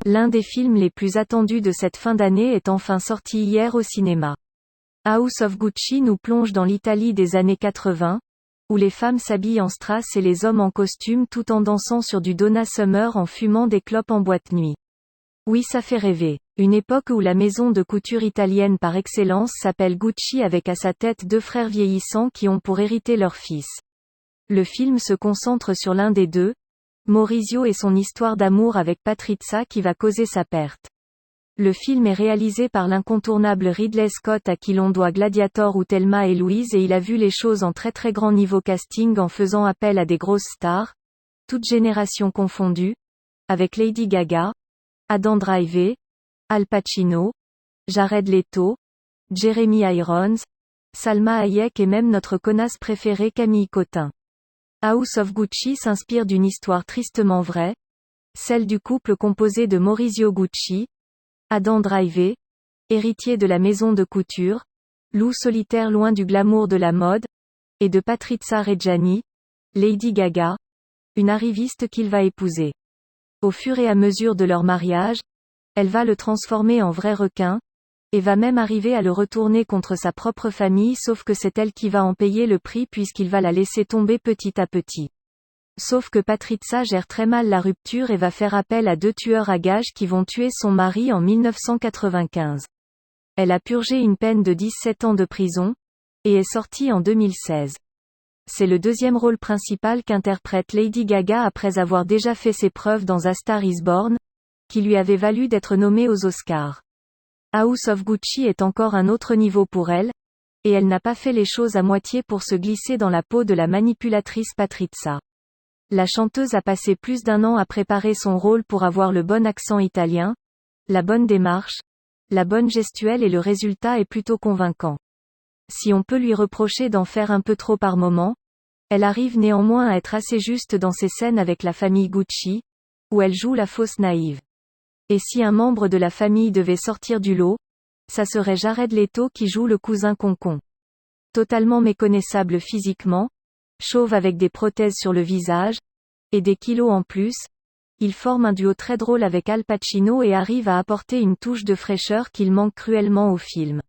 L'un des films les plus attendus de cette fin d'année est enfin sorti hier au cinéma. House of Gucci nous plonge dans l'Italie des années 80, où les femmes s'habillent en strass et les hommes en costume tout en dansant sur du Donna Summer en fumant des clopes en boîte nuit. Oui, ça fait rêver. Une époque où la maison de couture italienne par excellence s'appelle Gucci avec à sa tête deux frères vieillissants qui ont pour hériter leur fils. Le film se concentre sur l'un des deux, Maurizio, et son histoire d'amour avec Patrizia qui va causer sa perte. Le film est réalisé par l'incontournable Ridley Scott à qui l'on doit Gladiator ou Thelma et Louise, et il a vu les choses en très très grand niveau casting en faisant appel à des grosses stars, toutes générations confondues, avec Lady Gaga, Adam Driver, Al Pacino, Jared Leto, Jeremy Irons, Salma Hayek et même notre connasse préférée Camille Cotin. House of Gucci s'inspire d'une histoire tristement vraie, celle du couple composé de Maurizio Gucci, Adam Driver, héritier de la maison de couture, loup solitaire loin du glamour de la mode, et de Patrizia Reggiani, Lady Gaga, une arriviste qu'il va épouser. Au fur et à mesure de leur mariage, elle va le transformer en vrai requin, et va même arriver à le retourner contre sa propre famille, sauf que c'est elle qui va en payer le prix puisqu'il va la laisser tomber petit à petit. Sauf que Patrizia gère très mal la rupture et va faire appel à deux tueurs à gages qui vont tuer son mari en 1995. Elle a purgé une peine de 17 ans de prison, et est sortie en 2016. C'est le deuxième rôle principal qu'interprète Lady Gaga après avoir déjà fait ses preuves dans A Star is Born, qui lui avait valu d'être nommée aux Oscars. House of Gucci est encore un autre niveau pour elle, et elle n'a pas fait les choses à moitié pour se glisser dans la peau de la manipulatrice Patrizia. La chanteuse a passé plus d'1 an à préparer son rôle pour avoir le bon accent italien, la bonne démarche, la bonne gestuelle, et le résultat est plutôt convaincant. Si on peut lui reprocher d'en faire un peu trop par moment, elle arrive néanmoins à être assez juste dans ses scènes avec la famille Gucci, où elle joue la fausse naïve. Et si un membre de la famille devait sortir du lot, ça serait Jared Leto qui joue le cousin Concon. Totalement méconnaissable physiquement, chauve avec des prothèses sur le visage, et des kilos en plus, il forme un duo très drôle avec Al Pacino et arrive à apporter une touche de fraîcheur qu'il manque cruellement au film.